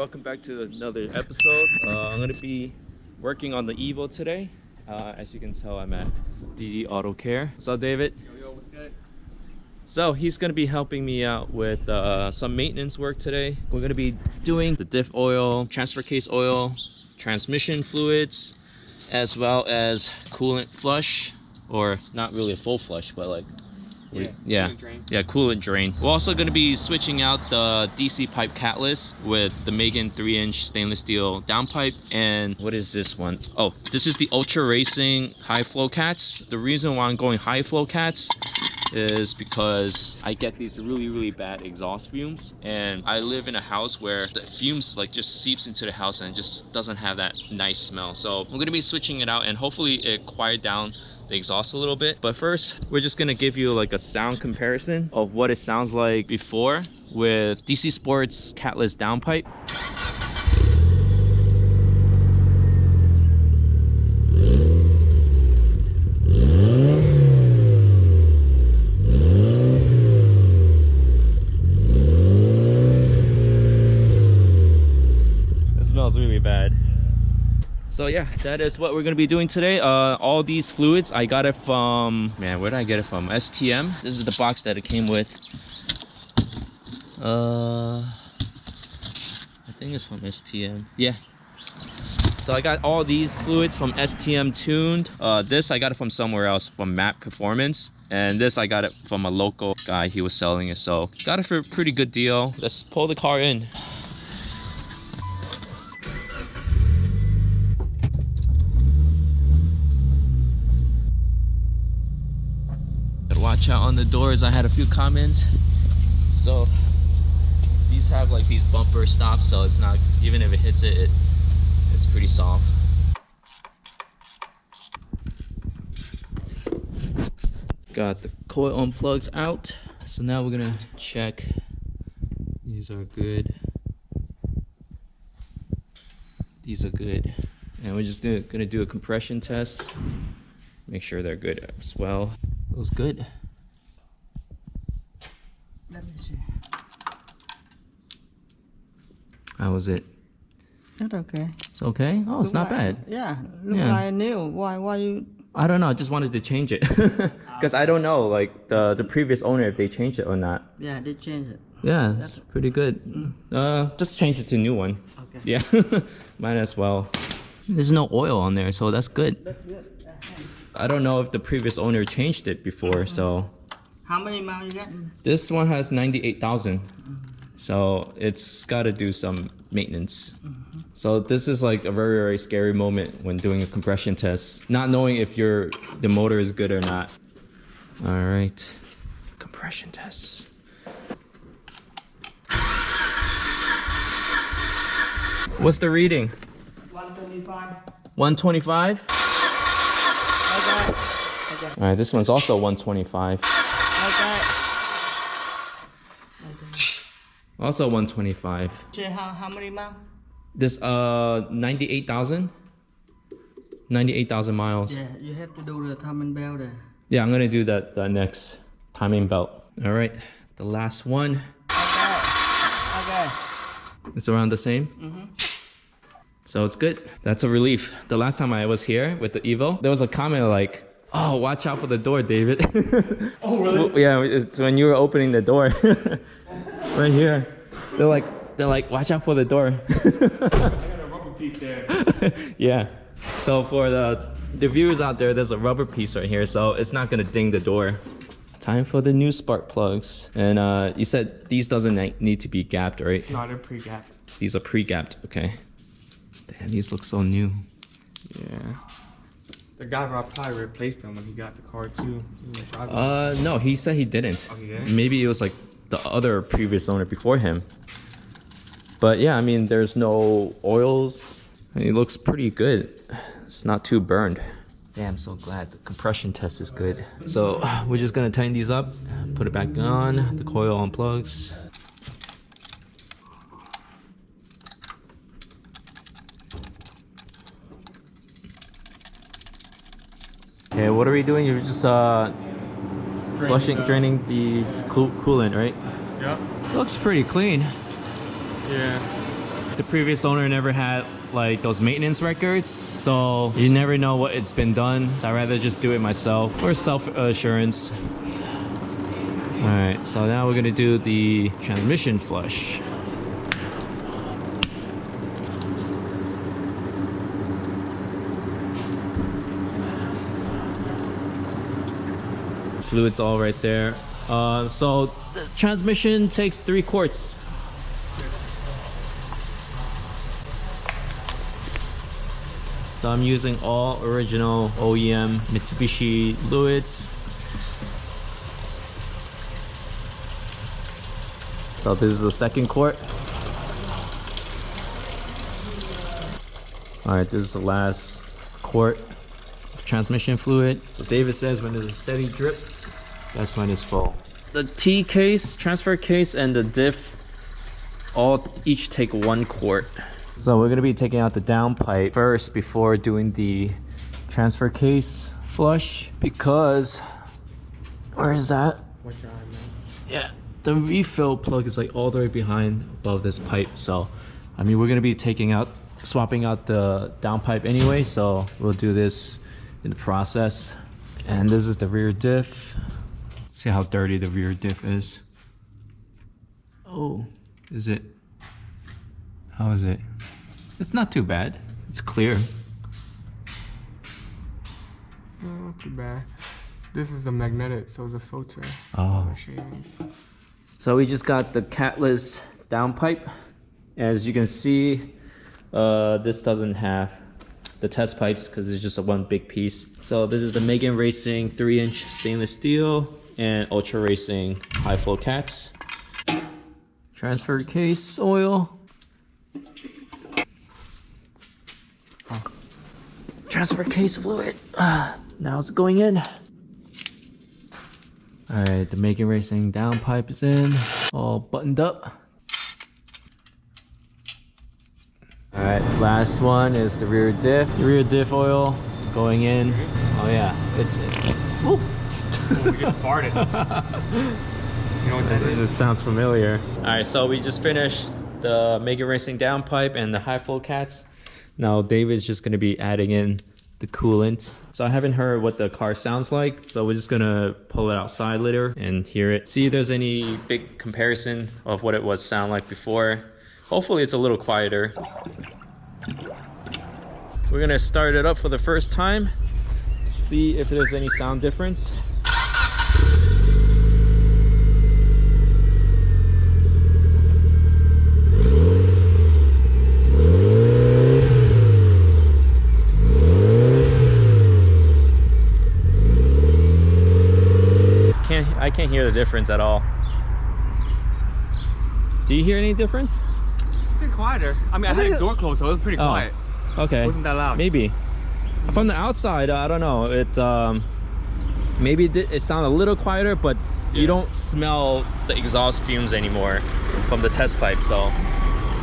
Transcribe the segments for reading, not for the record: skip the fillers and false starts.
welcome back to another episode. I'm going to be working on the Evo today. As you can tell, I'm at DD Auto Care. What's up, David? Yo, what's good? So he's going to be helping me out with some maintenance work today. We're going to be doing the diff oil, transfer case oil, transmission fluids, as well as coolant flush, or not really a full flush, but like coolant drain. We're also going to be switching out the DC pipe catalyst with the Megan 3-inch stainless steel downpipe. And what is this one? Oh, this is the Ultra Racing high flow cats. The reason why I'm going high flow cats is because I get these really bad exhaust fumes, and I live in a house where the fumes like just seeps into the house and it just doesn't have that nice smell. So I'm going to be switching it out, and hopefully it quiet down the exhaust a little bit. But first, we're just gonna give you like a sound comparison of what it sounds like before with DC Sports catless downpipe. It smells really bad. So yeah, that is what we're gonna be doing today. All these fluids, I got it from, man, where did I get it from? STM. This is the box that it came with. I think it's from STM. Yeah. So I got all these fluids from STM Tuned. This I got it from somewhere else, from Map Performance. And this I got it from a local guy, he was selling it. So got it for a pretty good deal. Let's pull the car in. Watch out on the doors. I had a few comments. So these have like these bumper stops, so it's not, even if it hits it, it's pretty soft. Got the coil plugs out. So now we're gonna check. These are good. These are good. And we're just gonna do a compression test. Make sure they're good as well. It was good. Let me see. How was it? That's okay. It's okay? Oh, it's not bad. Yeah, look Yeah. like new. Why you? I don't know, I just wanted to change it. Because I don't know, like, the previous owner, if they changed it or not. Yeah, they changed it. Yeah, it's pretty good. Just change it to a new one. Okay. Yeah, might as well. There's no oil on there, so that's good. That's good. I don't know if the previous owner changed it before, so. How many miles you got? This one has 98,000. So it's got to do some maintenance. So this is like a very scary moment when doing a compression test, not knowing if the motor is good or not. All right, compression tests. What's the reading? 125. 125? Okay. All right, this one's also 125. Okay. Also 125. How many miles? This 98,000. 98,000 miles. Yeah, you have to do the timing belt there. Yeah, I'm gonna do that the next timing belt. All right, the last one. Okay. It's around the same. So it's good. That's a relief. The last time I was here with the Evo, there was a comment like, "Oh, watch out for the door, David." Oh, really? Well, yeah, it's when you were opening the door. Right here. They're like, watch out for the door. I got a rubber piece there. Yeah. So for the viewers out there, there's a rubber piece right here, so it's not gonna ding the door. Time for the new spark plugs. And you said these doesn't need to be gapped, right? No, they're pre-gapped. These are pre-gapped, okay. Damn, these look so new. Yeah. The guy probably replaced them when he got the car too. No, he said he didn't. Oh, he didn't? Maybe it was like the other previous owner before him. But yeah, I mean, there's no oils. And it looks pretty good. It's not too burned. Yeah, I'm so glad the compression test is good. So we're just gonna tighten these up, put it back on, the coil unplugs. Okay, what are we doing? You're just draining the coolant, right? Yep. Looks pretty clean. Yeah. The previous owner never had like those maintenance records, so you never know what it's been done. So I'd rather just do it myself for self-assurance. All right, so now we're gonna do the transmission flush. Fluid's all right there. So the transmission takes 3 quarts. So I'm using all original OEM Mitsubishi fluids. So this is the 2nd quart. All right, this is the last quart of transmission fluid. So David says when there's a steady drip, that's when it's full. The T case, transfer case, and the diff each take 1 quart. So we're gonna be taking out the downpipe first before doing the transfer case flush, because where is that? Yeah, the refill plug is like all the way behind above this pipe. So I mean, we're gonna be swapping out the downpipe anyway, so we'll do this in the process. And this is the rear diff. See how dirty the rear diff is. Oh, is it? How is it? It's not too bad. It's clear. No, not too bad. This is the magnetic, so the filter. Oh. Machines. So we just got the catless downpipe. As you can see, this doesn't have the test pipes because it's just a one big piece. So this is the Megan Racing 3-inch stainless steel and Ultra Racing high flow cats. Transfer case oil. Transfer case fluid. Now it's going in. All right, the Megan Racing downpipe is in, all buttoned up. All right, last one is the rear diff. The rear diff oil going in. Oh yeah, it's in. Woo. We just farted. You know what that is? This sounds familiar. All right, so we just finished the Megan Racing downpipe and the high flow cats. Now David's just gonna be adding in the coolant. So I haven't heard what the car sounds like, so we're just gonna pull it outside later and hear it. See if there's any big comparison of what it was sound like before. Hopefully it's a little quieter. We're gonna start it up for the first time, see if there's any sound difference. I can't hear the difference at all. Do you hear any difference? It's pretty quieter. I mean, I had the door closed, so it was pretty quiet. Okay. It wasn't that loud. Maybe. From the outside, I don't know. It maybe it sounded a little quieter, but you don't smell the exhaust fumes anymore from the test pipe. So.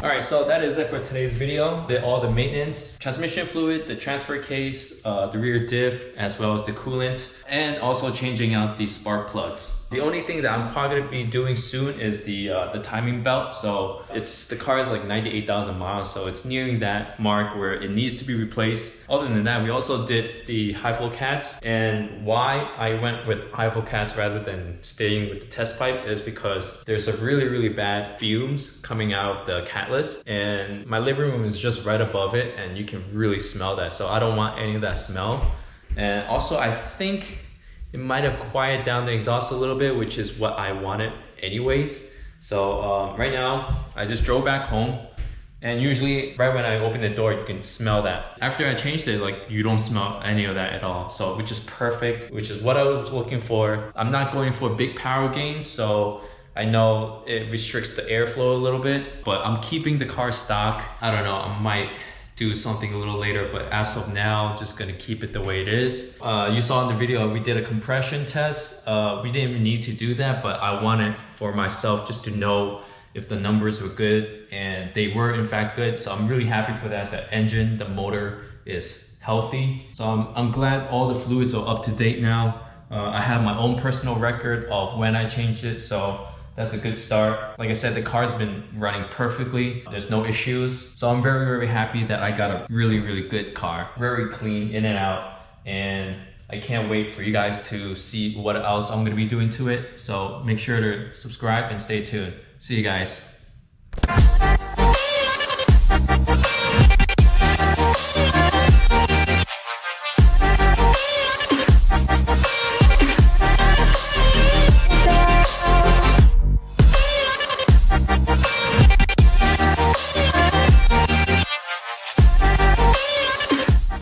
All right, so that is it for today's video. All the maintenance, transmission fluid, the transfer case, the rear diff, as well as the coolant, and also changing out the spark plugs. The only thing that I'm probably gonna be doing soon is the timing belt. So the car is like 98,000 miles, so it's nearing that mark where it needs to be replaced. Other than that, we also did the high flow cats, and why I went with high flow cats rather than staying with the test pipe is because there's a really bad fumes coming out of the catless, and my living room is just right above it, and you can really smell that. So I don't want any of that smell. And also I think it might have quieted down the exhaust a little bit, which is what I wanted anyways. So right now I just drove back home, and usually right when I open the door you can smell that. After I changed it, like, you don't smell any of that at all, so which is perfect, which is what I was looking for. I'm not going for big power gains, so I know it restricts the airflow a little bit, but I'm keeping the car stock. I don't know, I might do something a little later, but as of now, just gonna keep it the way it is. You saw in the video, we did a compression test. We didn't even need to do that, but I wanted for myself just to know if the numbers were good, and they were in fact good. So I'm really happy for that. The engine, the motor is healthy. So I'm glad all the fluids are up to date now. I have my own personal record of when I changed it, so That's a good start. Like I said, the car's been running perfectly. There's no issues. So I'm very, very happy that I got a really, really good car. Very clean in and out. And I can't wait for you guys to see what else I'm gonna be doing to it. So make sure to subscribe and stay tuned. See you guys.